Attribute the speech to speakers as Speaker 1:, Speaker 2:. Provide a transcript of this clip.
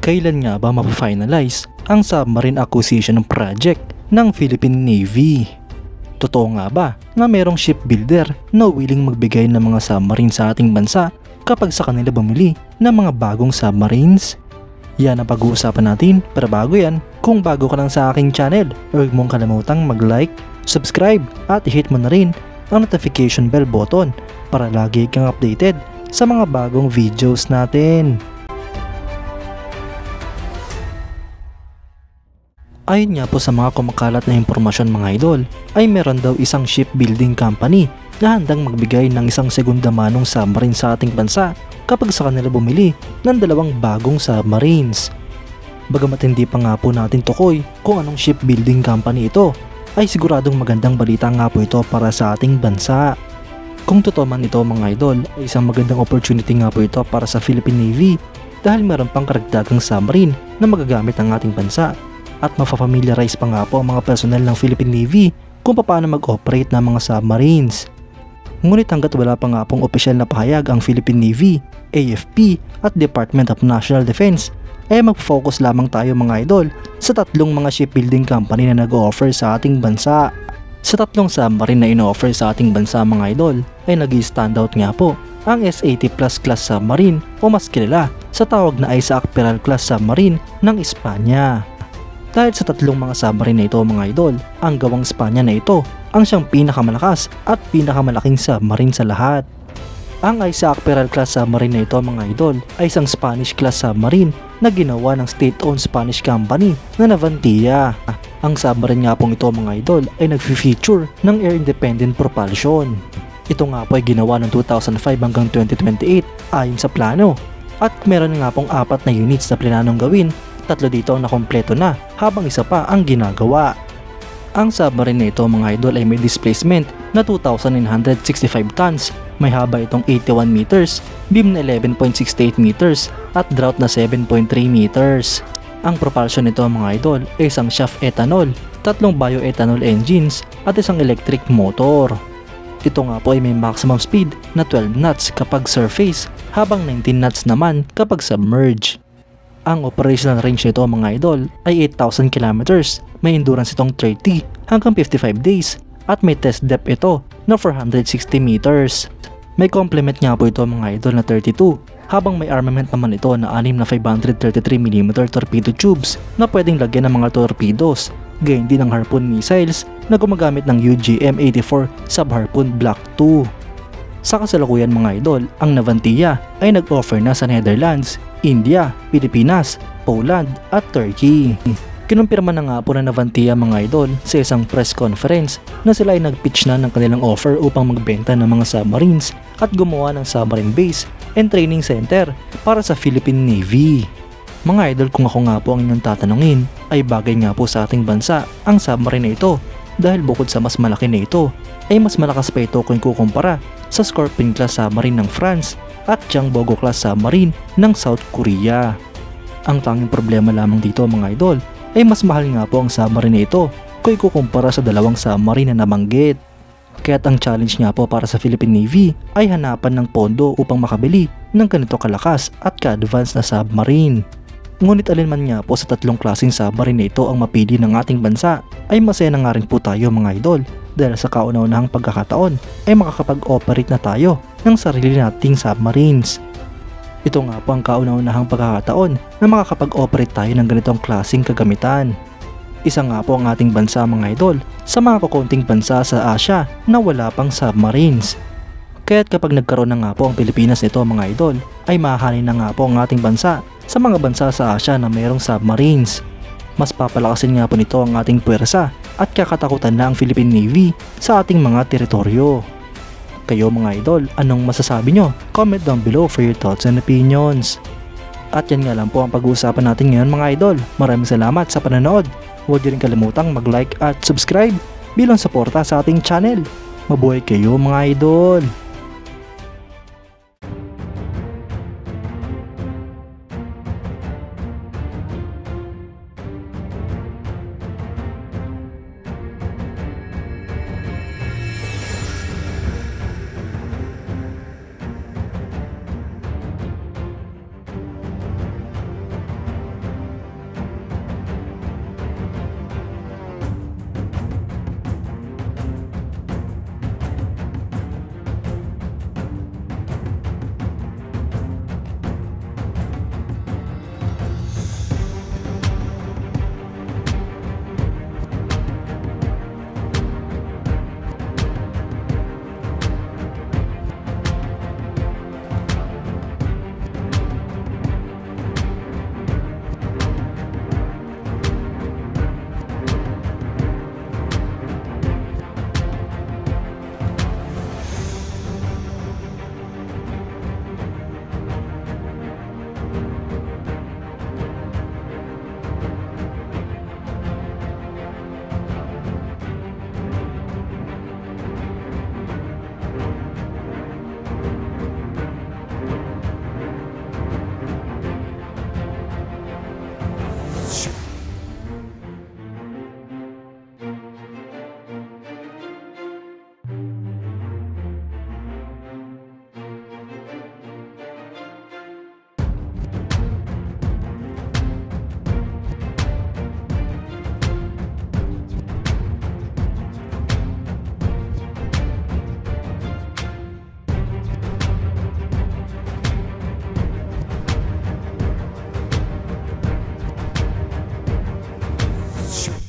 Speaker 1: Kailan nga ba mapafinalize ang submarine acquisition project ng Philippine Navy? Totoo nga ba na merong shipbuilder na willing magbigay ng mga submarine sa ating bansa kapag sa kanila bumili ng mga bagong submarines? Yan ang pag-uusapan natin, pero bago yan, kung bago ka lang sa aking channel, huwag mong kalimutang mag-like, subscribe at i-hit mo na rin ang notification bell button para lagi kang updated sa mga bagong videos natin. Ayon nga po sa mga kumakalat na impormasyon mga idol, ay meron daw isang shipbuilding company na handang magbigay ng isang segunda manong submarine sa ating bansa kapag sa kanila bumili ng 2 bagong submarines. Bagamat hindi pa nga po natin tukoy kung anong shipbuilding company ito, ay siguradong magandang balita nga po ito para sa ating bansa. Kung totoo man ito mga idol, ay isang magandang opportunity nga po ito para sa Philippine Navy dahil meron pang karagdagang submarine na magagamit ng ating bansa. At mapafamiliarize pa nga po ang mga personnel ng Philippine Navy kung paano mag-operate ng mga submarines. Ngunit hanggat wala pa nga pong opisyal na pahayag ang Philippine Navy, AFP at Department of National Defense, ay mag-focus lamang tayo mga idol sa 3 mga shipbuilding company na nag-o-offer sa ating bansa. Sa 3 submarine na ino-offer sa ating bansa mga idol ay nag-standout nga po ang S-80 Plus class submarine o mas kilala sa tawag na Isaac Peral class submarine ng Espanya. Dahil sa 3 mga submarine na ito mga idol, ang gawang Espanya na ito ang siyang pinakamalakas at pinakamalaking submarine sa lahat. Ang Isaac Peral class submarine na ito mga idol ay isang Spanish class submarine na ginawa ng state-owned Spanish company na Navantia. Ang submarine nga pong ito mga idol ay nag-feature ng air independent propulsion. Ito nga po ay ginawa ng 2005 hanggang 2028 ayon sa plano. At meron nga pong 4 na units na planong gawin, 3 dito na kompleto na habang isa pa ang ginagawa. Ang submarine na ito mga idol ay may displacement na 2,965 tons, may haba itong 81 meters, beam na 11.68 meters at draught na 7.3 meters. Ang propulsion nito mga idol ay isang shaft ethanol, 3 bioethanol engines at isang electric motor. Ito nga po ay may maximum speed na 12 knots kapag surface habang 19 knots naman kapag submerged. Ang operational range nito mga idol ay 8,000 kilometers, may endurance itong 30 hanggang 55 days at may test depth ito na 460 meters. May complement nga po ito mga idol na 32 habang may armament naman ito na 6 na 533mm torpedo tubes na pwedeng lagyan ng mga torpedoes, gayon din ang harpoon missiles na gumagamit ng UGM-84 Sub-Harpoon Block 2. Sa kasalukuyan mga idol, ang Navantia ay nag-offer na sa Netherlands, India, Pilipinas, Poland at Turkey. Kinumpirma na nga po na Navantia mga idol sa isang press conference na sila ay nag-pitch na ng kanilang offer upang magbenta ng mga submarines at gumawa ng submarine base and training center para sa Philippine Navy. Mga idol, kung ako nga po ang inyong tatanungin, ay bagay nga po sa ating bansa ang submarine na ito dahil bukod sa mas malaki na ito, ay mas malakas pa ito kung kukumpara sa Scorpion class submarine ng France at Changbogo class submarine ng South Korea. Ang tanging problema lamang dito mga idol ay mas mahal nga po ang submarine na ito kung ikukumpara sa 2 submarine na nabanggit. Kaya't ang challenge nga po para sa Philippine Navy ay hanapan ng pondo upang makabili ng ganito kalakas at ka-advance na submarine. Ngunit alinman nga po sa 3 klaseng submarine na ito ang mapili ng ating bansa, ay masaya na nga rin po tayo mga idol dahil sa kauna-unahang pagkakataon ay makakapag-operate na tayo ng sarili nating submarines. Ito nga po ang kauna-unahang pagkakataon na makakapag-operate tayo ng ganitong klaseng kagamitan. Isa nga po ang ating bansa mga idol sa mga kukunting bansa sa Asia na wala pang submarines. Kaya't kapag nagkaroon na nga po ang Pilipinas nito mga idol, ay mahahanin na nga po ang ating bansa sa mga bansa sa Asia na mayroong submarines. Mas papalakasin nga po nito ang ating puwersa at kakatakutan na ang Philippine Navy sa ating mga teritoryo. Kayo mga idol, anong masasabi nyo? Comment down below for your thoughts and opinions. At yan nga lang po ang pag-uusapan natin ngayon mga idol. Maraming salamat sa panonood. Huwag niyo rin kalimutang mag-like at subscribe bilang suporta sa ating channel. Mabuhay kayo mga idol!
Speaker 2: Ship